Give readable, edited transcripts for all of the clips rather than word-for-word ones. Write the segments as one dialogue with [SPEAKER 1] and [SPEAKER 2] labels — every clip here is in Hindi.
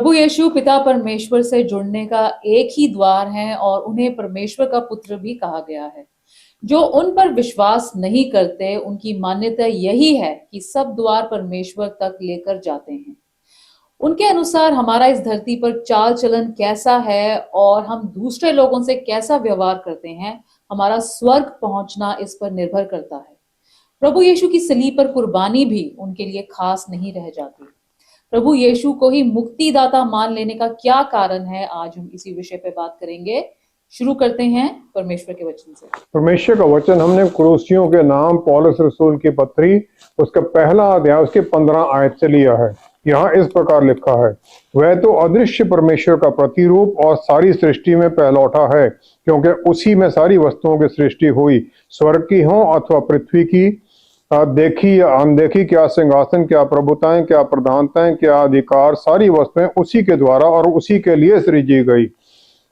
[SPEAKER 1] प्रभु यीशु पिता परमेश्वर से जुड़ने का एक ही द्वार है और उन्हें परमेश्वर का पुत्र भी कहा गया है। जो उन पर विश्वास नहीं करते उनकी मान्यता यही है कि सब द्वार परमेश्वर तक लेकर जाते हैं। उनके अनुसार हमारा इस धरती पर चाल चलन कैसा है और हम दूसरे लोगों से कैसा व्यवहार करते हैं, हमारा स्वर्ग पहुंचना इस पर निर्भर करता है। प्रभु यीशु की सलीब पर कुर्बानी भी उनके लिए खास नहीं रह जाती। प्रभु यीशु को ही मुक्तिदाता मान लेने का क्या कारण है, आज हम इसी विषय पे बात करेंगे। शुरू करते हैं परमेश्वर के वचन से।
[SPEAKER 2] परमेश्वर का वचन हमने कुरूसियों के नाम पौलुस रसूल की पत्री उसका पहला अध्याय उसके 15 आयत से लिया है। यहाँ इस प्रकार लिखा है, वह तो अदृश्य परमेश्वर का प्रतिरूप और सारी सृष्टि में पहलौठा है, क्योंकि उसी में सारी वस्तुओं की सृष्टि हुई, स्वर्ग की हो अथवा पृथ्वी की, देखी या अनदेखी, क्या सिंहासन, क्या प्रभुताएं, क्या प्रधानताएं, क्या अधिकार, सारी वस्तुएं उसी के द्वारा और उसी के लिए सृजी गई,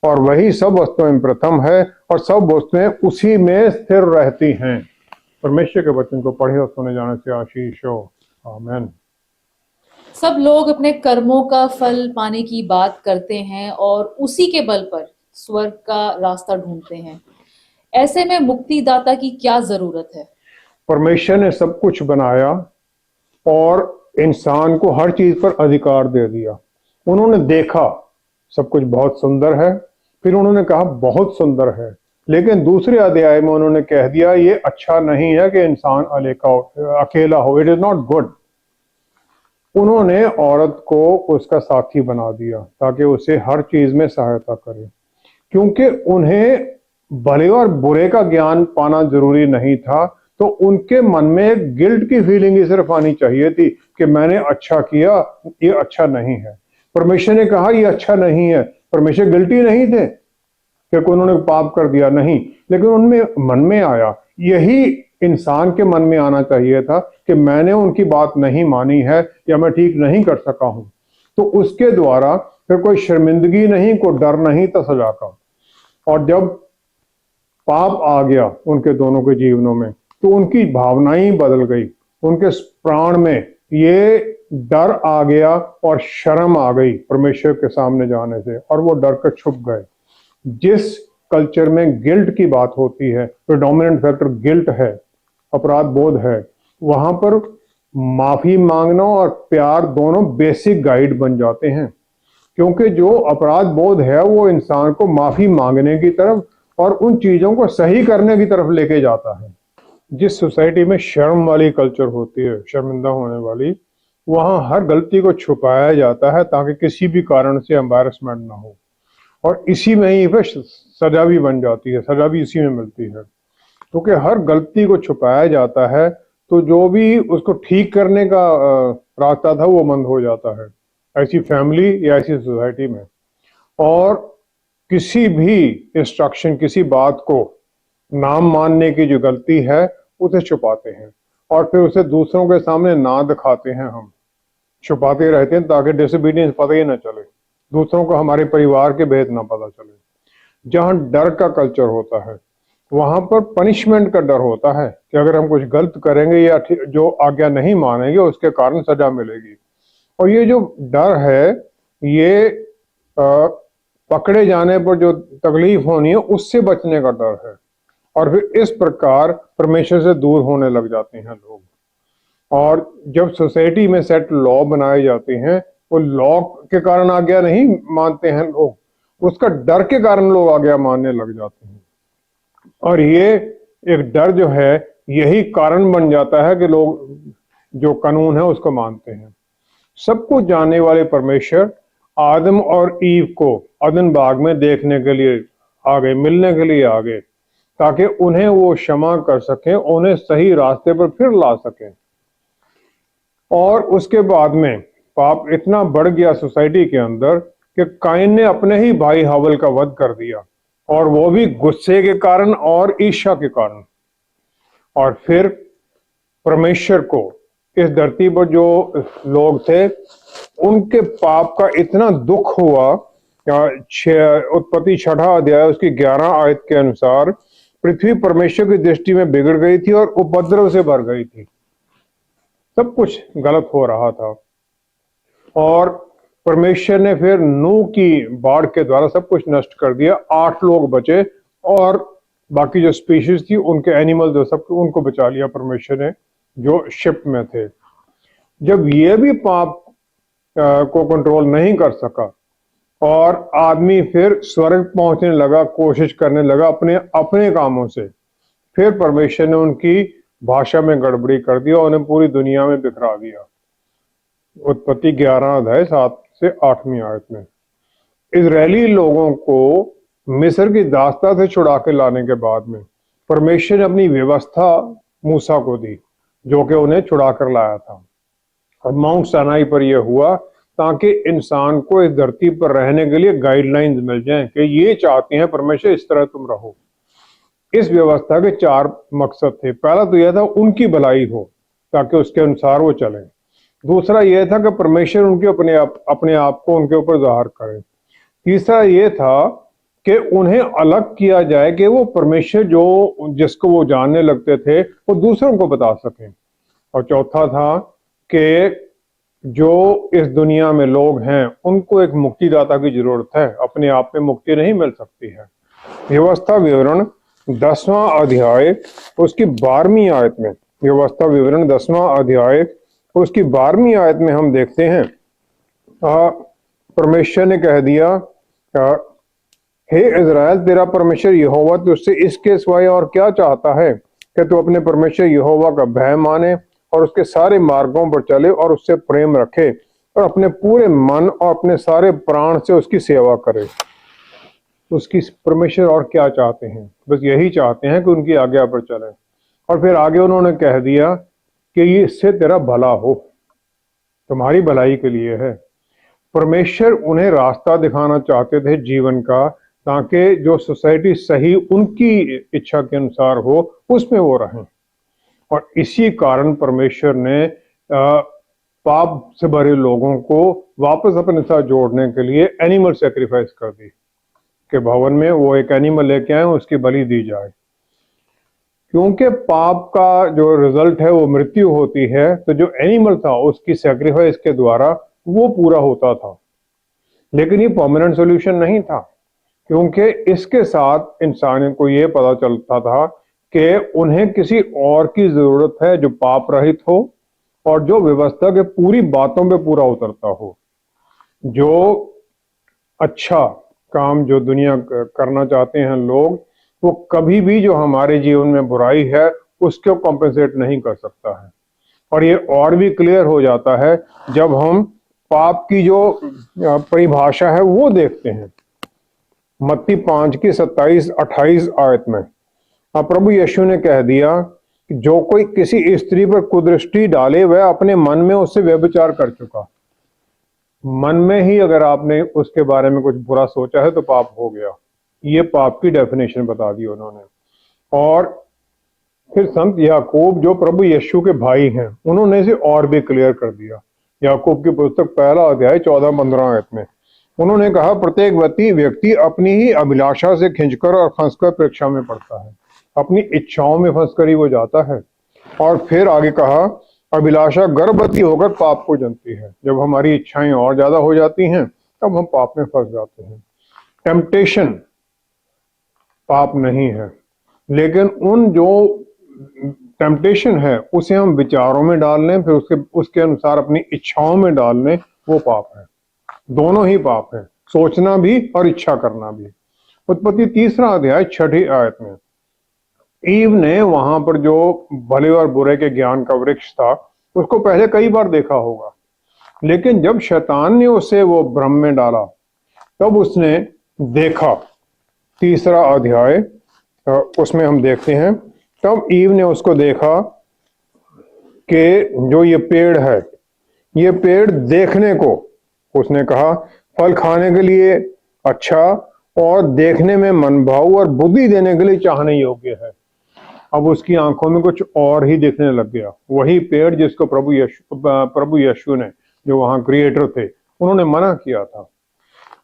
[SPEAKER 2] और वही सब वस्तुएं प्रथम है और सब वस्तुएं उसी में स्थिर रहती हैं। परमेश्वर के वचन को पढ़े और सुने जाने से आशीष हो। आमीन।
[SPEAKER 1] सब लोग अपने कर्मों का फल पाने की बात करते हैं और उसी के बल पर स्वर्ग का रास्ता ढूंढते हैं। ऐसे में मुक्तिदाता की क्या जरूरत है?
[SPEAKER 2] परमेश्वर ने सब कुछ बनाया और इंसान को हर चीज पर अधिकार दे दिया। उन्होंने देखा सब कुछ बहुत सुंदर है, फिर उन्होंने कहा बहुत सुंदर है, लेकिन दूसरे अध्याय में उन्होंने कह दिया ये अच्छा नहीं है कि इंसान अकेला हो, इट इज नॉट गुड। उन्होंने औरत को उसका साथी बना दिया ताकि उसे हर चीज में सहायता करे, क्योंकि उन्हें भले और बुरे का ज्ञान पाना जरूरी नहीं था, तो उनके मन में एक गिल्ट की फीलिंग ही सिर्फ आनी चाहिए थी कि मैंने अच्छा किया, ये अच्छा नहीं है। परमेश्वर ने कहा ये अच्छा नहीं है। परमेश्वर गिल्टी नहीं थे कि उन्होंने पाप कर दिया, नहीं, लेकिन उनमें मन में आया, यही इंसान के मन में आना चाहिए था कि मैंने उनकी बात नहीं मानी है या मैं ठीक नहीं कर सका हूं। तो उसके द्वारा फिर कोई शर्मिंदगी नहीं, कोई डर नहीं था सजा का। और जब पाप आ गया उनके दोनों के जीवनों में, तो उनकी भावनाएं बदल गई, उनके प्राण में ये डर आ गया और शर्म आ गई परमेश्वर के सामने जाने से, और वो डर कर छुप गए। जिस कल्चर में गिल्ट की बात होती है, प्रेडोमिनेंट फैक्टर गिल्ट है, अपराध बोध है, वहां पर माफी मांगना और प्यार दोनों बेसिक गाइड बन जाते हैं, क्योंकि जो अपराध बोध है वो इंसान को माफी मांगने की तरफ और उन चीजों को सही करने की तरफ लेके जाता है। जिस सोसाइटी में शर्म वाली कल्चर होती है, शर्मिंदा होने वाली, वहां हर गलती को छुपाया जाता है ताकि किसी भी कारण से एम्बैरसमेंट ना हो, और इसी में ही फिर सजा भी बन जाती है, सजा भी इसी में मिलती है। क्योंकि हर गलती को छुपाया जाता है तो जो भी उसको ठीक करने का रास्ता था वो बंद हो जाता है, ऐसी फैमिली या ऐसी सोसाइटी में। और किसी भी इंस्ट्रक्शन, किसी बात को नाम मानने की जो गलती है उसे छुपाते हैं और फिर उसे दूसरों के सामने ना दिखाते हैं। हम छुपाते रहते हैं ताकि डिसोबीडियंस पता ही ना चले, दूसरों को हमारे परिवार के भेद ना पता चले। जहां डर का कल्चर होता है वहां पर पनिशमेंट का डर होता है कि अगर हम कुछ गलत करेंगे या जो आज्ञा नहीं मानेंगे उसके कारण सजा मिलेगी। और ये जो डर है, ये पकड़े जाने पर जो तकलीफ होनी है उससे बचने का डर है, और फिर इस प्रकार परमेश्वर से दूर होने लग जाते हैं लोग। और जब सोसाइटी में सेट लॉ बनाए जाते हैं, वो लॉ के कारण आज्ञा नहीं मानते हैं लोग, उसका डर के कारण लोग आज्ञा मानने लग जाते हैं। और ये एक डर जो है यही कारण बन जाता है कि लोग जो कानून है उसको मानते हैं। सबको जानने वाले परमेश्वर आदम और ईव को अदन बाग में देखने के लिए आ गए, मिलने के लिए आ गए, ताकि उन्हें वो क्षमा कर सकें, उन्हें सही रास्ते पर फिर ला सकें। और उसके बाद में पाप इतना बढ़ गया सोसाइटी के अंदर कि काइन ने अपने ही भाई हावल का वध कर दिया, और वो भी गुस्से के कारण और ईर्ष्या के कारण। और फिर परमेश्वर को इस धरती पर जो लोग थे उनके पाप का इतना दुख हुआ, उत्पत्ति 6 अध्याय उसकी 11 आयत के अनुसार, पृथ्वी परमेश्वर की दृष्टि में बिगड़ गई थी और उपद्रव से भर गई थी। सब कुछ गलत हो रहा था। और परमेश्वर ने फिर नूह की बाढ़ के द्वारा सब कुछ नष्ट कर दिया। 8 लोग बचे और बाकी जो स्पीशीज थी उनके एनिमल जो सब उनको बचा लिया परमेश्वर ने जो शिप में थे। जब ये भी पाप को कंट्रोल नहीं कर सका और आदमी फिर स्वर्ग पहुंचने लगा, कोशिश करने लगा अपने अपने कामों से, फिर परमेश्वर ने उनकी भाषा में गड़बड़ी कर दी और उन्हें पूरी दुनिया में बिखरा दिया। उत्पत्ति 11 अध्याय 7 से 8वीं आयत में इजरायली लोगों को मिस्र की दास्ता से छुड़ा के लाने के बाद में परमेश्वर ने अपनी व्यवस्था मूसा को दी जो कि उन्हें छुड़ा कर लाया था। और माउंट सानाई पर यह हुआ ताकि इंसान को इस धरती पर रहने के लिए गाइडलाइंस मिल जाएं कि ये चाहते हैं परमेश्वर इस तरह तुम रहो। इस व्यवस्था के 4 मकसद थे। पहला तो यह था उनकी भलाई हो ताकि उसके अनुसार वो चलें। दूसरा यह था कि परमेश्वर उनके अपने आप को उनके ऊपर जाहिर करे। तीसरा यह था कि उन्हें अलग किया जाए कि वो परमेश्वर जो जिसको वो जानने लगते थे वो दूसरों को बता सकें। और चौथा था कि जो इस दुनिया में लोग हैं उनको एक मुक्तिदाता की जरूरत है, अपने आप में मुक्ति नहीं मिल सकती है। व्यवस्था विवरण 10वां अध्याय उसकी 12वीं आयत में, व्यवस्था विवरण 10वां अध्याय उसकी 12वीं आयत में हम देखते हैं परमेश्वर ने कह दिया, हे इज़राइल तेरा परमेश्वर यहोवा तुझसे इसके सिवाय और क्या चाहता है कि तू अपने परमेश्वर यहोवा का भय माने और उसके सारे मार्गों पर चले और उससे प्रेम रखे और अपने पूरे मन और अपने सारे प्राण से उसकी सेवा करे। उसकी परमेश्वर और क्या चाहते हैं? बस यही चाहते हैं कि उनकी आज्ञा पर चलें। और फिर आगे उन्होंने कह दिया कि ये इससे तेरा भला हो, तुम्हारी भलाई के लिए है। परमेश्वर उन्हें रास्ता दिखाना चाहते थे जीवन का, ताकि जो सोसाइटी सही उनकी इच्छा के अनुसार हो उसमें वो रहें। और इसी कारण परमेश्वर ने पाप से भरे लोगों को वापस अपने साथ जोड़ने के लिए एनिमल सेक्रीफाइस कर दी कि भवन में वो एक एनिमल लेके आए, उसकी बलि दी जाए। क्योंकि पाप का जो रिजल्ट है वो मृत्यु होती है, तो जो एनिमल था उसकी सेक्रीफाइस के द्वारा वो पूरा होता था। लेकिन ये परमानेंट सॉल्यूशन नहीं था, क्योंकि इसके साथ इंसान को ये पता चलता था कि उन्हें किसी और की जरूरत है जो पाप रहित हो और जो व्यवस्था के पूरी बातों पे पूरा उतरता हो। जो अच्छा काम जो दुनिया करना चाहते हैं लोग, वो कभी भी जो हमारे जीवन में बुराई है उसको कॉम्पेंसेट नहीं कर सकता है। और ये और भी क्लियर हो जाता है जब हम पाप की जो परिभाषा है वो देखते हैं। मत्ती 5 की 27-28 आयत में प्रभु यीशु ने कह दिया कि जो कोई किसी स्त्री पर कुदृष्टि डाले वह अपने मन में उससे व्यभिचार कर चुका। मन में ही अगर आपने उसके बारे में कुछ बुरा सोचा है तो पाप हो गया। ये पाप की डेफिनेशन बता दी उन्होंने। और फिर संत याकूब जो प्रभु यीशु के भाई हैं उन्होंने इसे और भी क्लियर कर दिया। याकूब की पुस्तक 1 अध्याय 14-15 आयत में उन्होंने कहा, प्रत्येक व्यक्ति अपनी ही अभिलाषा से खिंचकर और फंसकर परीक्षा में पड़ता है। अपनी इच्छाओं में फंसकर ही वो जाता है। और फिर आगे कहा, अभिलाषा गर्भवती होकर पाप को जनती है। जब हमारी इच्छाएं और ज्यादा हो जाती हैं तब हम पाप में फंस जाते हैं। टेम्पटेशन पाप नहीं है, लेकिन उन जो टेम्पटेशन है उसे हम विचारों में डाल लें, फिर उसके अनुसार अपनी इच्छाओं में डाल लें, वो पाप है। दोनों ही पाप है, सोचना भी और इच्छा करना भी। उत्पत्ति 3 अध्याय 6 आयत में ईव ने वहां पर जो भले और बुरे के ज्ञान का वृक्ष था उसको पहले कई बार देखा होगा, लेकिन जब शैतान ने उसे वो भ्रम में डाला तब उसने देखा। 3 अध्याय उसमें हम देखते हैं, तब ईव ने उसको देखा कि जो ये पेड़ है, ये पेड़ देखने को, उसने कहा फल खाने के लिए अच्छा और देखने में मनभाऊ और बुद्धि देने के लिए चाहने योग्य है। अब उसकी आंखों में कुछ और ही दिखने लग गया। वही पेड़ जिसको प्रभु यीशु ने, जो वहां क्रिएटर थे, उन्होंने मना किया था।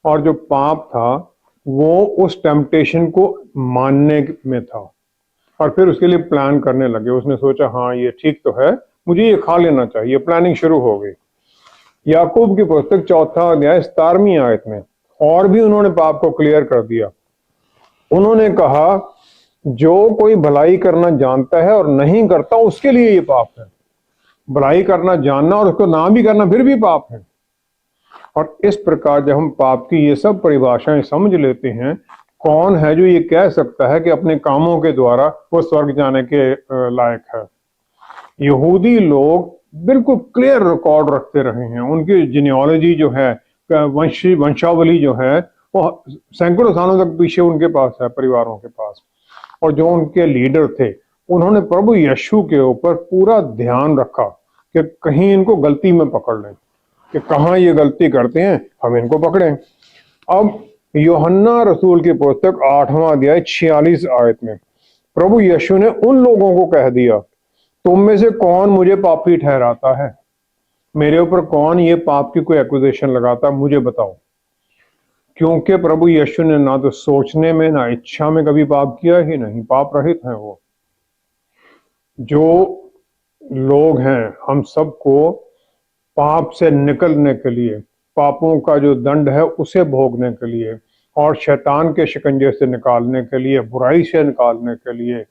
[SPEAKER 2] और जो पाप था वो उस टेम्पटेशन को मानने में था और फिर उसके लिए प्लान करने लगे। उसने सोचा हाँ ये ठीक तो है, मुझे ये खा लेना चाहिए। प्लानिंग शुरू हो गई। याकूब की पुस्तक 4 अध्याय 17वीं आयत में और भी उन्होंने पाप को क्लियर कर दिया। उन्होंने कहा जो कोई भलाई करना जानता है और नहीं करता उसके लिए ये पाप है। भलाई करना जानना और उसको ना भी करना फिर भी पाप है। और इस प्रकार जब हम पाप की ये सब परिभाषाएं समझ लेते हैं, कौन है जो ये कह सकता है कि अपने कामों के द्वारा वो स्वर्ग जाने के लायक है। यहूदी लोग बिल्कुल क्लियर रिकॉर्ड रखते रहे हैं। उनकी जीनियोलॉजी जो है, वंशावली जो है, वो सैकड़ों सालों तक पीछे उनके पास है, परिवारों के पास। और जो उनके लीडर थे, उन्होंने प्रभु यीशु के ऊपर पूरा ध्यान रखा कि कहीं इनको गलती में पकड़ लें, कि कहाँ ये गलती करते हैं, हम इनको पकड़ें। अब यूहन्ना रसूल की पुस्तक 8वां अध्याय 46 आयत में प्रभु यीशु ने उन लोगों को कह दिया, तुम में से कौन मुझे पापी ठहराता है? मेरे ऊपर कौन ये पाप की कोई एक्यूजेशन लगाता, मुझे बताओ। क्योंकि प्रभु यीशु ने ना तो सोचने में ना इच्छा में कभी पाप किया ही नहीं, पाप रहित हैं वो। जो लोग हैं, हम सबको पाप से निकलने के लिए, पापों का जो दंड है उसे भोगने के लिए और शैतान के शिकंजे से निकालने के लिए, बुराई से निकालने के लिए,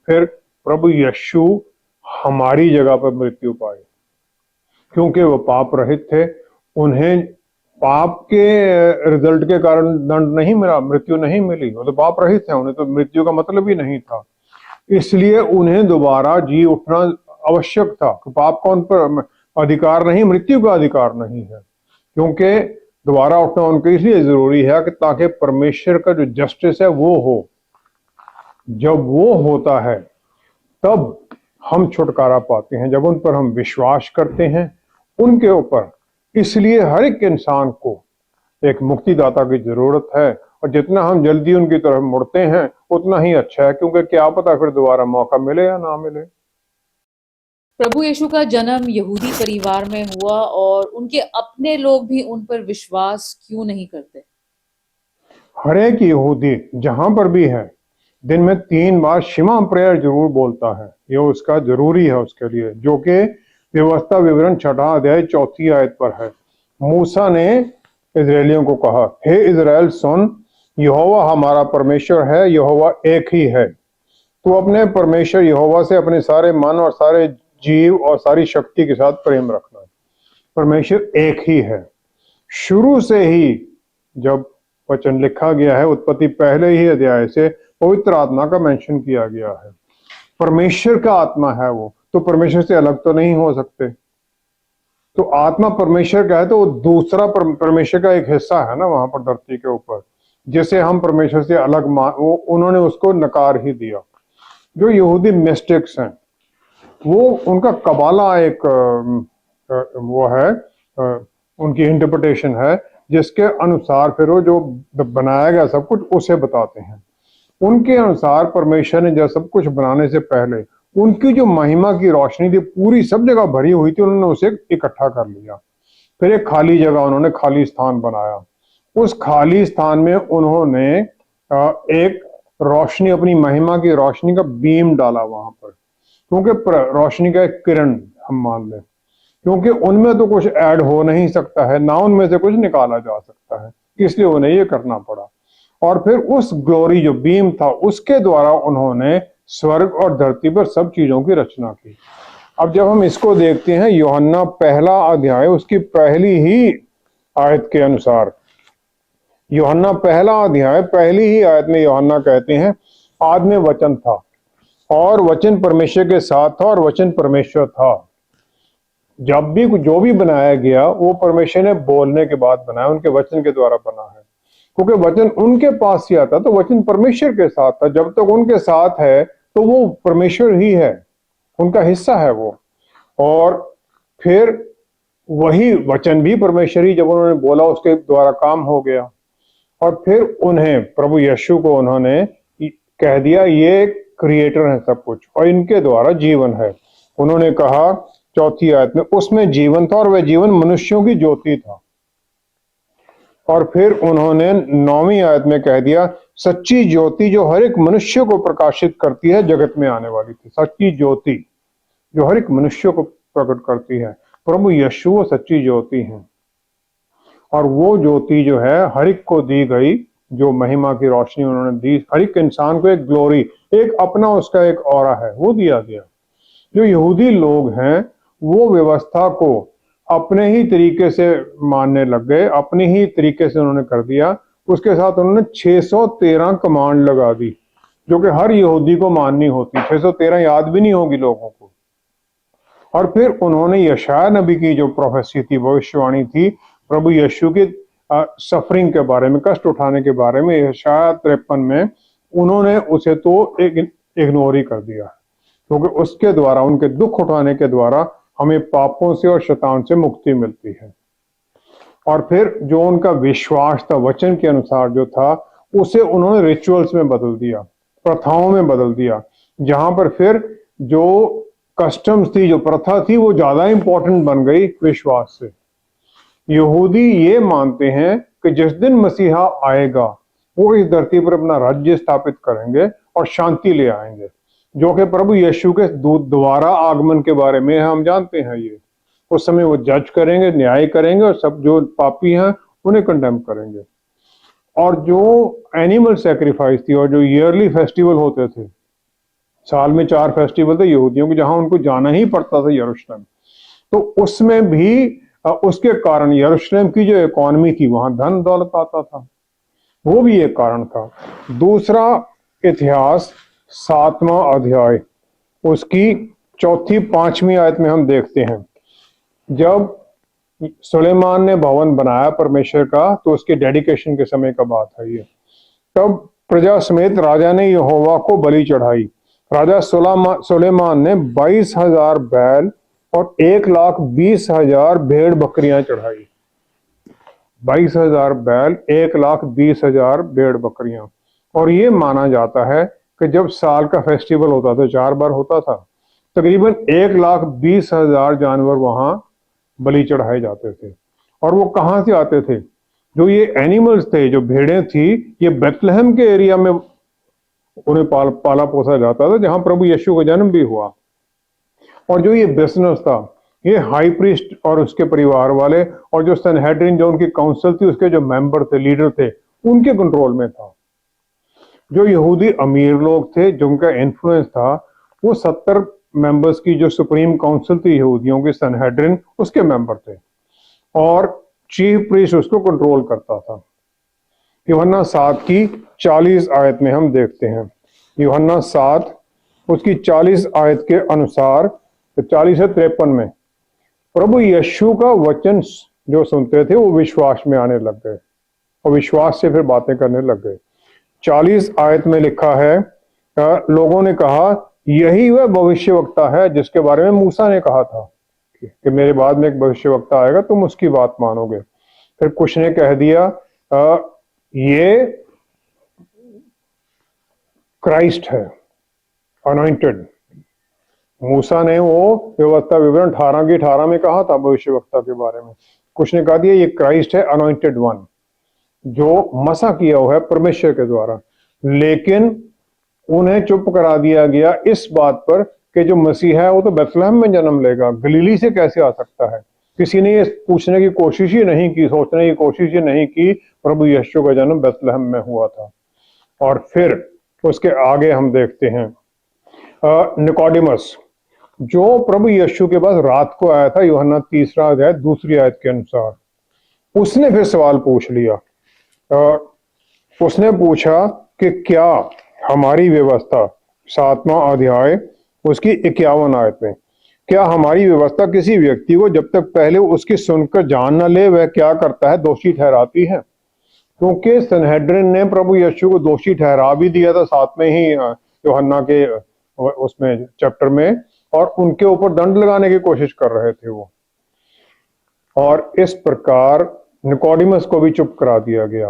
[SPEAKER 2] फिर प्रभु यीशु हमारी जगह पर मृत्यु पाए। क्योंकि वो पाप रहित थे, उन्हें पाप के रिजल्ट के कारण दंड नहीं मिला, मृत्यु नहीं मिली। वो तो पाप रहित है, उन्हें तो मृत्यु का मतलब ही नहीं था। इसलिए उन्हें दोबारा जी उठना आवश्यक था। पाप का उन पर अधिकार नहीं, मृत्यु का अधिकार नहीं है। क्योंकि दोबारा उठना उनके इसलिए जरूरी है कि ताकि परमेश्वर का जो जस्टिस है वो हो। जब वो होता है तब हम छुटकारा पाते हैं, जब उन पर हम विश्वास करते हैं उनके ऊपर। इसलिए हर एक इंसान को एक मुक्तिदाता की जरूरत है, और जितना हम जल्दी उनकी तरफ मुड़ते हैं उतना ही अच्छा है, क्योंकि क्या पता फिर दोबारा मौका मिले या ना मिले।
[SPEAKER 1] प्रभु यीशु का जन्म यहूदी परिवार में हुआ और उनके अपने लोग भी उन पर विश्वास क्यों नहीं करते?
[SPEAKER 2] हर एक यहूदी जहां पर भी है दिन में 3 बार शिमा प्रेयर जरूर बोलता है। ये उसका जरूरी है उसके लिए, जो कि व्यवस्था विवरण 6 अध्याय 4 आयत पर है। मूसा ने इजरायलियों को कहा, हे इजराइल सुन, यहोवा हमारा परमेश्वर है, यहोवा एक ही है। तो अपने परमेश्वर यहोवा से अपने सारे मन और सारे जीव और सारी शक्ति के साथ प्रेम रखना। परमेश्वर एक ही है। शुरू से ही जब वचन लिखा गया है, उत्पत्ति पहले ही अध्याय से पवित्र आत्मा का मेंशन किया गया है। परमेश्वर का आत्मा है वो, तो परमेश्वर से अलग तो नहीं हो सकते। तो आत्मा परमेश्वर का है, तो वो दूसरा परमेश्वर का एक हिस्सा है ना वहां पर धरती के ऊपर, जिसे हम परमेश्वर से अलग उन्होंने उसको नकार ही दिया। जो यहूदी मिस्टिक्स हैं, वो उनका कबाला एक वो है, उनकी इंटरप्रिटेशन है, जिसके अनुसार फिर वो जो बनाया गया सब कुछ उसे बताते हैं। उनके अनुसार परमेश्वर ने जब सब कुछ बनाने से पहले उनकी जो महिमा की रोशनी थी पूरी सब जगह भरी हुई थी, उन्होंने उसे इकट्ठा कर लिया। फिर एक खाली जगह उन्होंने खाली स्थान बनाया। उस खाली स्थान में उन्होंने एक रोशनी, अपनी महिमा की रोशनी का बीम डाला वहां पर, क्योंकि रोशनी का एक किरण हम मान लें, क्योंकि उनमें तो कुछ ऐड हो नहीं सकता है, ना उनमें से कुछ निकाला जा सकता है, इसलिए उन्हें ये करना पड़ा। और फिर उस ग्लोरी जो बीम था उसके द्वारा उन्होंने स्वर्ग और धरती पर सब चीजों की रचना की। अब जब हम इसको देखते हैं, यूहन्ना 1 अध्याय उसकी पहली ही आयत के अनुसार, यूहन्ना 1 अध्याय पहली ही आयत में यूहन्ना कहते हैं, आदि में वचन था और वचन परमेश्वर के साथ था और वचन परमेश्वर था। जब भी जो भी बनाया गया वो परमेश्वर ने बोलने के बाद बनाया, उनके वचन के द्वारा बना है। क्योंकि वचन उनके पास ही आता, तो वचन परमेश्वर के साथ था। जब तक उनके साथ है तो वो परमेश्वर ही है, उनका हिस्सा है वो। और फिर वही वचन भी परमेश्वर ही, जब उन्होंने बोला उसके द्वारा काम हो गया। और फिर उन्हें, प्रभु यीशु को उन्होंने कह दिया ये क्रिएटर है सब कुछ और इनके द्वारा जीवन है। उन्होंने कहा 4 आयत में, उसमें जीवन था और वह जीवन मनुष्यों की ज्योति था। और फिर उन्होंने 9वीं आयत में कह दिया, सच्ची ज्योति जो हर एक मनुष्य को प्रकाशित करती है जगत में आने वाली थी। सच्ची ज्योति जो हर एक मनुष्य को प्रकट करती है। प्रभु यीशु वो सच्ची ज्योति हैं, और वो ज्योति जो है हर एक को दी गई, जो महिमा की रोशनी उन्होंने दी, हर एक इंसान को एक ग्लोरी, एक अपना उसका एक ऑरा है, वो दिया गया। जो यहूदी लोग हैं वो व्यवस्था को अपने ही तरीके से मानने लग गए, अपने ही तरीके से उन्होंने कर दिया। उसके साथ उन्होंने 613 कमांड लगा दी, जो कि हर यहूदी को माननी होती। 613 याद भी नहीं होगी लोगों को। और फिर उन्होंने यशायाह नबी की जो प्रोफेसी थी, भविष्यवाणी थी प्रभु यीशु के सफरिंग के बारे में, कष्ट उठाने के बारे में, यशायाह 53 में, उन्होंने उसे तो इग्नोर ही कर दिया, क्योंकि उसके द्वारा, उनके दुख उठाने के द्वारा हमें पापों से और शैतान से मुक्ति मिलती है। और फिर जो उनका विश्वास था वचन के अनुसार जो था, उसे उन्होंने रिचुअल्स में बदल दिया, प्रथाओं में बदल दिया, जहां पर फिर जो कस्टम्स थी, जो प्रथा थी, वो ज्यादा इंपॉर्टेंट बन गई विश्वास से। यहूदी ये मानते हैं कि जिस दिन मसीहा आएगा वो इस धरती पर अपना राज्य स्थापित करेंगे और शांति ले आएंगे, जो कि प्रभु यीशु के दोबारा आगमन के बारे में हम जानते हैं। ये उस समय वो जज करेंगे, न्याय करेंगे, और सब जो पापी हैं उन्हें कंडेम करेंगे। और जो एनिमल सैक्रिफाइस थी और जो ईयरली फेस्टिवल होते थे, साल में 4 फेस्टिवल थे यहूदियों के, जहां उनको जाना ही पड़ता था यरूशलेम, तो उसमें भी उसके कारण यरूशलेम की जो इकोनॉमी थी, वहां धन दौलत आता था, वो भी एक कारण था। दूसरा इतिहास 7वां अध्याय, उसकी 4, 5वीं आयत में हम देखते हैं, जब सुलेमान ने भवन बनाया परमेश्वर का, तो उसके डेडिकेशन के समय का बात है ये। तब प्रजा समेत राजा ने यहोवा को बलि चढ़ाई। राजा सुलेमान ने 22,000 बैल और 1,20,000 भेड़ बकरियां चढ़ाई। 22,000 बैल, 1,20,000 भेड़ बकरियां। और ये माना जाता है कि जब साल का फेस्टिवल होता था, 4 बार होता था, तकरीबन 1,20,000 जानवर वहां बलि चढ़ाए जाते थे। और वो कहां से आते थे? जो ये एनिमल्स थे, जो भेड़ें थी, ये बेथलेहम के एरिया में उन्हें पाला पोसा जाता था, जहां प्रभु यीशु का जन्म भी हुआ। और जो ये बिजनेस था, ये हाई प्रीस्ट और उसके परिवार वाले, और जो सनहेड्रिन, जो उनकी काउंसिल थी, उसके जो मेंबर थे, लीडर थे, उनके कंट्रोल में था। जो यहूदी अमीर लोग थे, जिनका इन्फ्लुएंस था, वो 70 मेंबर्स की जो सुप्रीम काउंसिल थी यहूदियों की, सनहेड्रिन, उसके मेंबर थे, और चीफ प्रीस्ट उसको कंट्रोल करता था। यूहन्ना 7 की 40 आयत में हम देखते हैं, यूहन्ना 7 उसकी 40 आयत के अनुसार, 40 से 53 में, प्रभु यीशु का वचन जो सुनते थे वो विश्वास में आने लग गए, और विश्वास से फिर बातें करने लग गए। 40 आयत में लिखा है, लोगों ने कहा, यही वह भविष्यवक्ता है जिसके बारे में मूसा ने कहा था कि मेरे बाद में एक भविष्यवक्ता आएगा, तुम उसकी बात मानोगे। फिर कुछ ने कह दिया, ये क्राइस्ट है, अनॉइंटेड। मूसा ने वो व्यवस्था विवरण 18 की 18 में कहा था भविष्यवक्ता के बारे में। कुछ ने कहा दिया ये क्राइस्ट है, अनॉइंटेड वन, जो मसा किया हुआ है परमेश्वर के द्वारा। लेकिन उन्हें चुप करा दिया गया इस बात पर कि जो मसीह है वो तो बेथलेहम में जन्म लेगा, गलीली से कैसे आ सकता है। किसी ने ये पूछने की कोशिश ही नहीं की, सोचने की कोशिश ही नहीं की, प्रभु यीशु का जन्म बेथलेहम में हुआ था। और फिर उसके आगे हम देखते हैं निकोडिमस, जो प्रभु यीशु के पास रात को आया था, यूहन्ना 3 अध्याय 2 आयत के अनुसार, उसने फिर सवाल पूछ लिया। उसने पूछा कि क्या हमारी व्यवस्था, 7वां अध्याय उसकी 51 आयत में, क्या हमारी व्यवस्था किसी व्यक्ति को जब तक पहले उसकी सुनकर जान न ले वह क्या करता है दोषी ठहराती है? क्योंकि सनहेड्रिन ने प्रभु यीशु को दोषी ठहरा भी दिया था 7वें ही यूहन्ना के उसमें चैप्टर में, और उनके ऊपर दंड लगाने की कोशिश कर रहे थे वो। और इस प्रकार निकोडिमस को भी चुप करा दिया गया,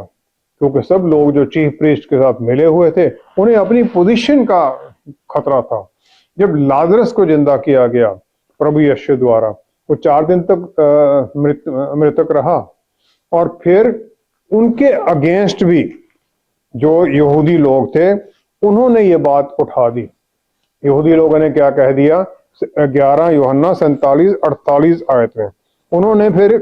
[SPEAKER 2] क्योंकि सब लोग जो चीफ प्रीस्ट के साथ मिले हुए थे, उन्हें अपनी पोजीशन का खतरा था। जब लाजरस को जिंदा किया गया प्रभु यीशु द्वारा, वो 4 दिन तक मृतक रहा, और फिर उनके अगेंस्ट भी जो यहूदी लोग थे, उन्होंने ये बात उठा दी। यहूदी लोगों ने क्या कह दिया, 11 यूहन्ना 47-48 आयत में। उन्होंने फिर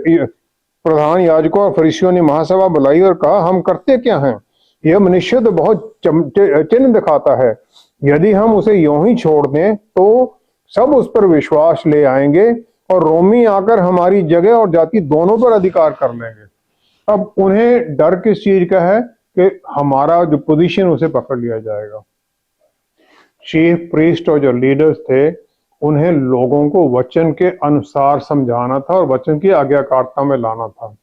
[SPEAKER 2] प्रधान याजकों और फरीसियों ने महासभा बुलाई और कहा, हम करते क्या हैं? यह मनुष्य तो बहुत चिन्ह दिखाता है। यदि हम उसे यूं ही छोड़ दें तो सब उस पर विश्वास ले आएंगे और रोमी आकर हमारी जगह और जाति दोनों पर अधिकार कर लेंगे। अब उन्हें डर किस चीज का है कि हमारा जो पोजीशन उसे पकड़ लिया जाएगा। चीफ प्रीस्ट और जो लीडर्स थे उन्हें लोगों को वचन के अनुसार समझाना था और वचन की आज्ञाकारिता में लाना था,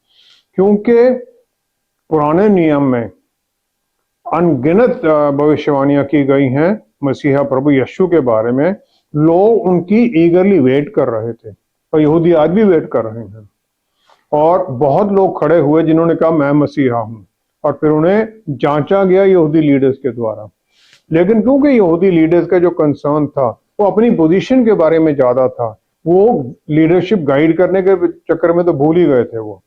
[SPEAKER 2] क्योंकि पुराने नियम में अनगिनत भविष्यवाणियां की गई हैं मसीहा प्रभु यीशु के बारे में। लोग उनकी ईगरली वेट कर रहे थे और यहूदी आज भी वेट कर रहे हैं। और बहुत लोग खड़े हुए जिन्होंने कहा मैं मसीहा हूं, और फिर उन्हें जांचा गया यहूदी लीडर्स के द्वारा। लेकिन क्योंकि यहूदी लीडर्स का जो कंसर्न था वो अपनी पोजीशन के बारे में ज्यादा था, वो लीडरशिप गाइड करने के चक्कर में तो भूल ही गए थे। वो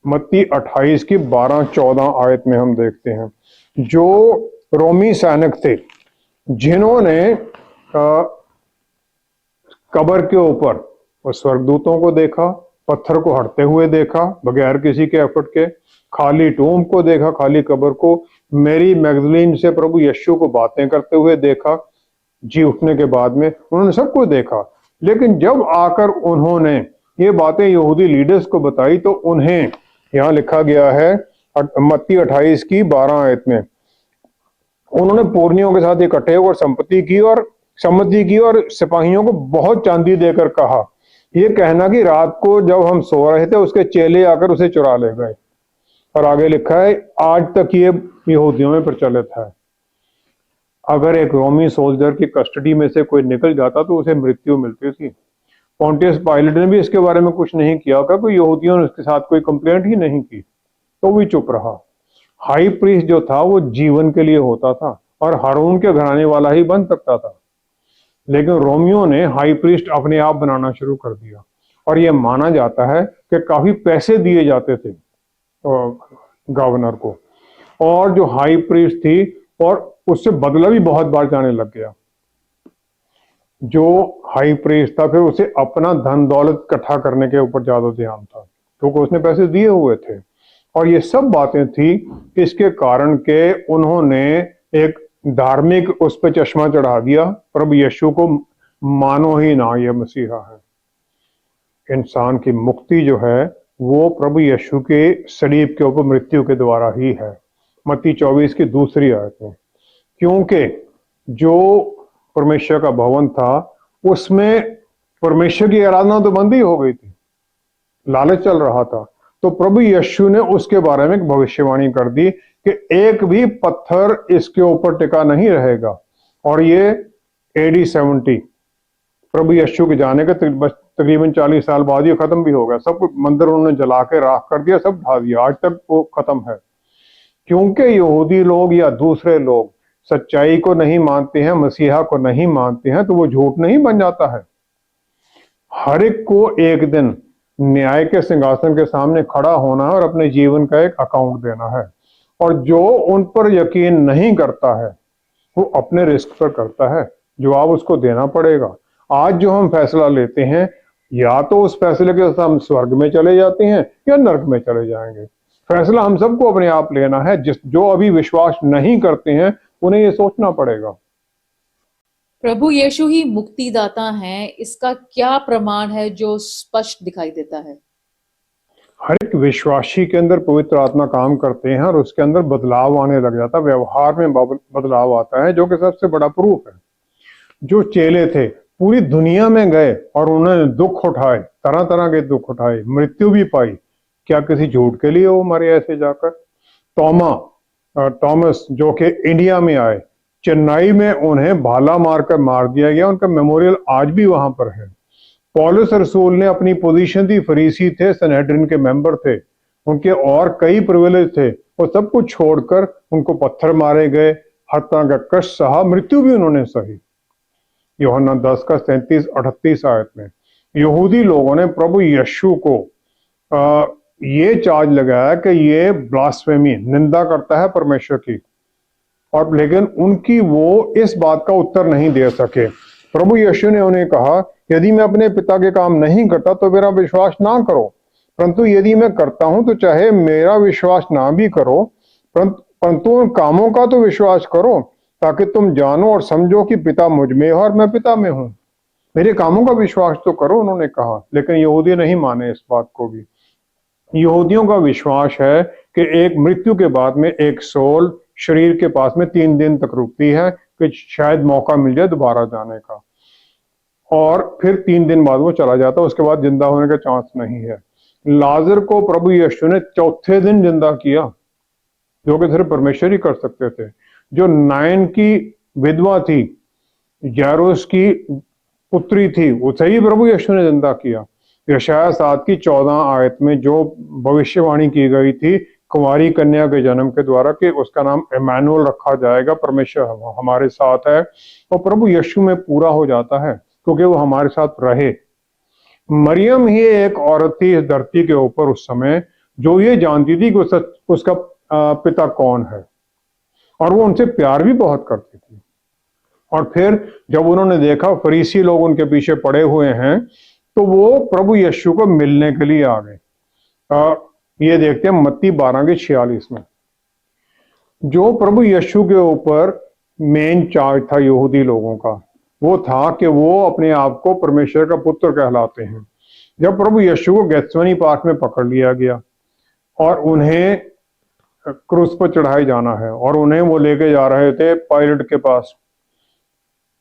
[SPEAKER 2] मत्ती 28 की 12-14 आयत में हम देखते हैं, जो रोमी सैनिक थे जिन्होंने कब्र के ऊपर वो स्वर्गदूतों को देखा, पत्थर को हटते हुए देखा बगैर किसी के एफर्ट के, खाली टूम को देखा, खाली कब्र को, मेरी मैगदलीन से प्रभु यीशु को बातें करते हुए देखा, जी उठने के बाद में उन्होंने सब कुछ देखा। लेकिन जब आकर उन्होंने ये बातें यहूदी लीडर्स को बताई तो उन्हें, यहाँ लिखा गया है मत्ती 28 की 12 आयत में, उन्होंने पूर्णियों के साथ इकट्ठे होकर सम्मति की और सिपाहियों को बहुत चांदी देकर कहा, ये कहना कि रात को जब हम सो रहे थे उसके चेले आकर उसे चुरा ले गए। और आगे लिखा है आज तक ये यहूदियों में प्रचलित है। अगर एक रोमी सोल्जर की कस्टडी में से कोई निकल जाता तो उसे मृत्यु मिलती थी। पोंटियस पायलट ने भी इसके बारे में कुछ नहीं किया, क्योंकि यहूदियों ने उसके साथ कोई कंप्लेंट ही नहीं की, तो भी चुप रहा। हाई प्रीस्ट जो था वो जीवन के लिए होता था और हारून के घराने वाला ही बन सकता था, लेकिन रोमियों ने हाई प्रीस्ट अपने आप बनाना शुरू कर दिया। और यह माना जाता है कि काफी पैसे दिए जाते थे गवर्नर को, और जो हाई प्रीस्ट थी और उससे बदला भी बहुत बार जाने लग गया। जो हाई प्रीस्ट था फिर उसे अपना धन दौलत इकट्ठा करने के ऊपर ज्यादा ध्यान था, क्योंकि उसने पैसे दिए हुए थे। और ये सब बातें थी इसके कारण के उन्होंने एक धार्मिक उस पर चश्मा चढ़ा दिया, प्रभु यीशु को मानो ही ना ये मसीहा है। इंसान की मुक्ति जो है वो प्रभु यीशु के सलीब के ऊपर मृत्यु के द्वारा ही है। मत्ती 24 की दूसरी आयत में, क्योंकि जो परमेश्वर का भवन था उसमें परमेश्वर की आराधना तो बंद ही हो गई थी, लालच चल रहा था। तो प्रभु यीशु ने उसके बारे में एक भविष्यवाणी कर दी कि एक भी पत्थर इसके ऊपर टिका नहीं रहेगा। और ये AD 70 प्रभु यीशु के जाने के तकरीबन 40 साल बाद ये खत्म भी हो गया। सब कुछ मंदिर उन्होंने जला के राख कर दिया, सब ढा दिया, आज तक वो खत्म है। क्योंकि यहूदी लोग या दूसरे लोग सच्चाई को नहीं मानते हैं, मसीहा को नहीं मानते हैं, तो वो झूठ नहीं बन जाता है। हर एक को एक दिन न्याय के सिंहासन के सामने खड़ा होना है और अपने जीवन का एक अकाउंट देना है। और जो उन पर यकीन नहीं करता है वो अपने रिस्क पर करता है, जवाब उसको देना पड़ेगा। आज जो हम फैसला लेते हैं, या तो उस फैसले के साथ हम स्वर्ग में चले जाते हैं या नर्क में चले जाएंगे। फैसला हम सबको अपने आप लेना है। जो अभी विश्वास नहीं करते हैं उन्हें ये सोचना पड़ेगा।
[SPEAKER 1] प्रभु यीशु ही मुक्तिदाता हैं, इसका क्या प्रमाण है जो स्पष्ट दिखाई देता है?
[SPEAKER 2] हर एक विश्वासी के अंदर पवित्र आत्मा काम करते हैं और उसके अंदर बदलाव आने लग जाता है, व्यवहार में बदलाव आता है, जो कि सबसे बड़ा प्रूफ है। जो चेले थे पूरी दुनिया में गए और उन्होंने दुख उठाए, तरह तरह के दुख उठाए, मृत्यु भी पाई। क्या किसी झूठ के लिए वो मरे ऐसे जाकर? थॉमस जो कि इंडिया में आए, चेन्नई में उन्हें भाला मारकर मार दिया गया, उनका मेमोरियल आज भी वहां पर है। पौलुस रसूल ने अपनी पोजीशन थी, फरीसी थे, सनहेड्रिन के मेंबर थे, उनके और कई प्रिविलेज थे, वो सब कुछ छोड़कर उनको पत्थर मारे गए, हर तरह का कष्ट सहा, मृत्यु भी उन्होंने सही। यूहन्ना 10 का 37-38 आयत में यहूदी लोगों ने प्रभु यीशु को ये चार्ज लगाया कि ये ब्लास्फेमी, निंदा करता है परमेश्वर की, और लेकिन उनकी वो इस बात का उत्तर नहीं दे सके। प्रभु यीशु ने उन्हें कहा, यदि मैं अपने पिता के काम नहीं करता तो मेरा विश्वास ना करो, परंतु यदि मैं करता हूं तो चाहे मेरा विश्वास ना भी करो, परंतु उन कामों का तो विश्वास करो, ताकि तुम जानो और समझो कि पिता मुझ में है और मैं पिता में हूं। मेरे कामों का विश्वास तो करो, उन्होंने कहा। लेकिन यहूदी नहीं माने इस बात को भी। यहूदियों का विश्वास है कि एक मृत्यु के बाद में एक सोल शरीर के पास में 3 दिन तक रुकती है कि शायद मौका मिल जाए दोबारा जाने का, और फिर 3 दिन बाद वो चला जाता है, उसके बाद जिंदा होने का चांस नहीं है। लाजर को प्रभु यीशु ने चौथे दिन जिंदा किया, जो कि सिर्फ परमेश्वर ही कर सकते थे। जो नाइन की विधवा थी, यारोस की पुत्री थी, उसे ही प्रभु यीशु ने जिंदा किया। यशायाह 7 की 14 आयत में जो भविष्यवाणी की गई थी कुंवारी कन्या के जन्म के द्वारा कि उसका नाम इमैनुअल रखा जाएगा, परमेश्वर हमारे साथ है, और प्रभु यीशु में पूरा हो जाता है क्योंकि वो हमारे साथ रहे। मरियम ही एक औरत थी इस धरती के ऊपर उस समय जो ये जानती थी कि उसका पिता कौन है, और वो उनसे प्यार भी बहुत करती थी। और फिर जब उन्होंने देखा फरीसी लोग उनके पीछे पड़े हुए हैं, तो वो प्रभु यीशु को मिलने के लिए आ गए। ये देखते हैं मत्ती 12 के 46 में। जो प्रभु यीशु के ऊपर मेन चार्ज था यहूदी लोगों का, वो था कि वो अपने आप को परमेश्वर का पुत्र कहलाते हैं। जब प्रभु यीशु को गेत्सेमनी पार्क में पकड़ लिया गया और उन्हें क्रूस पर चढ़ाए जाना है, और उन्हें वो लेके जा रहे थे पायलट के पास,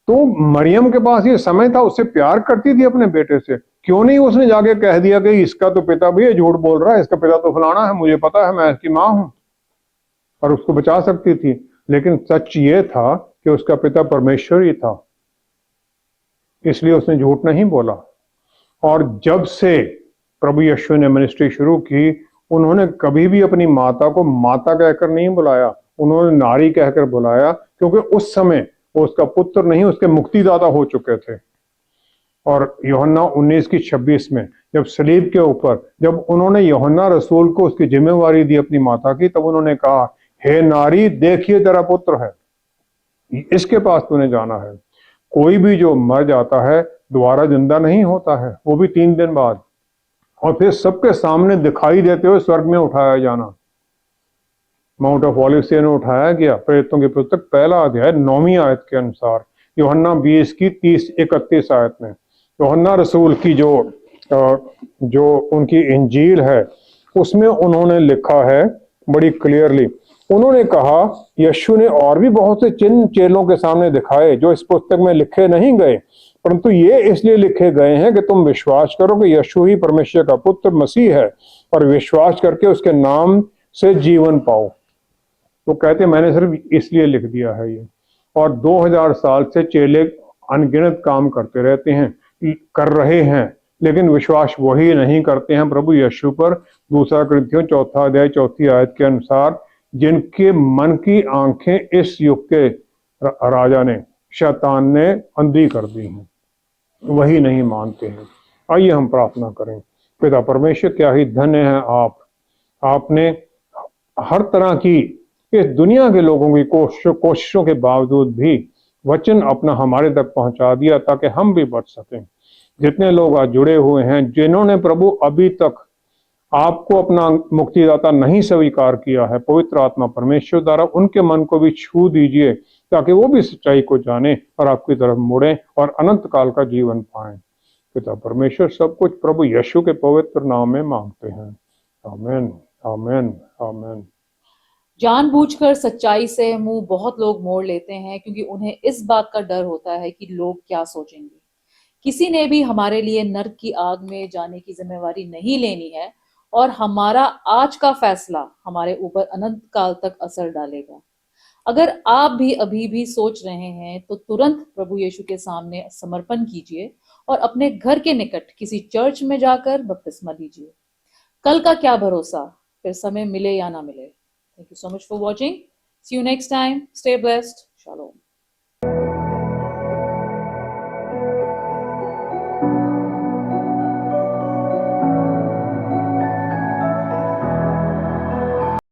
[SPEAKER 2] तो मरियम के पास ये समय था, उससे प्यार करती थी अपने बेटे से। क्यों नहीं उसने जाके कह दिया कि इसका तो पिता भी ये झूठ बोल रहा है, इसका पिता तो फलाना है, मुझे पता है, मैं इसकी माँ हूं, और उसको बचा सकती थी। लेकिन सच ये था कि उसका पिता परमेश्वर ही था, इसलिए उसने झूठ नहीं बोला। और जब से प्रभु यीशु ने मिनिस्ट्री शुरू की, उन्होंने कभी भी अपनी माता को माता कहकर नहीं बुलाया, उन्होंने नारी कहकर बुलाया, क्योंकि उस समय वो उसका पुत्र नहीं, उसके मुक्तिदाता हो चुके थे। और यूहन्ना 19:26 में जब सलीब के ऊपर जब उन्होंने यूहन्ना रसूल को उसकी जिम्मेवारी दी अपनी माता की, तब उन्होंने कहा, हे नारी, देखिए तेरा पुत्र है, इसके पास तूने जाना है। कोई भी जो मर जाता है दोबारा जिंदा नहीं होता है, वो भी 3 दिन बाद, और फिर सबके सामने दिखाई देते हुए स्वर्ग में उठाया जाना। माउंट ऑफ ऑलिव से उठाया गया। प्रेरितों की पुस्तक 1 अध्याय 9वीं आयत के अनुसार, यूहन्ना 20 की 30-31 आयत में। यूहन्ना रसूल की जो उनकी इंजील है, उसमें उन्होंने लिखा है बड़ी क्लियरली, उन्होंने कहा, यीशु ने और भी बहुत से चिन्ह चेलों के सामने दिखाए जो इस पुस्तक में लिखे नहीं गए, परंतु ये इसलिए लिखे गए हैं कि तुम विश्वास करो कि यीशु ही परमेश्वर का पुत्र मसीह है, और विश्वास करके उसके नाम से जीवन पाओ। तो कहते मैंने सिर्फ इसलिए लिख दिया है ये, और 2000 साल से चेले अनगिनत काम करते रहते हैं, कर रहे हैं, लेकिन विश्वास वही नहीं करते हैं प्रभु यीशु पर। 2 कुरिन्थियों 4 अध्याय 4 आयत के अनुसार, जिनके मन की आंखें इस युग के राजा ने, शैतान ने अंधी कर दी हैं, वही नहीं मानते हैं। आइए हम प्रार्थना करें। पिता परमेश्वर, क्या ही धन्य है आपने हर तरह की इस दुनिया के लोगों की कोशिशों के बावजूद भी वचन अपना हमारे तक पहुंचा दिया, ताकि हम भी बच सकें। जितने लोग आज जुड़े हुए हैं, जिन्होंने प्रभु अभी तक आपको अपना मुक्तिदाता नहीं स्वीकार किया है, पवित्र आत्मा परमेश्वर द्वारा उनके मन को भी छू दीजिए, ताकि वो भी सच्चाई को जाने और आपकी तरफ मुड़े और अनंत काल का जीवन पाएं। पिता परमेश्वर सब कुछ प्रभु यीशु के पवित्र नाम में मांगते हैं। आमीन, आमीन, आमीन।
[SPEAKER 1] जानबूझकर सच्चाई से मुंह बहुत लोग मोड़ लेते हैं, क्योंकि उन्हें इस बात का डर होता है कि लोग क्या सोचेंगे। किसी ने भी हमारे लिए नर्क की आग में जाने की जिम्मेवारी नहीं लेनी है, और हमारा आज का फैसला हमारे ऊपर अनंत काल तक असर डालेगा। अगर आप भी अभी भी सोच रहे हैं, तो तुरंत प्रभु यीशु के सामने समर्पण कीजिए और अपने घर के निकट किसी चर्च में जाकर बपतिस्मा लीजिए। कल का क्या भरोसा, फिर समय मिले या ना मिले। Thank you so much for watching. See you next time. Stay blessed. Shalom.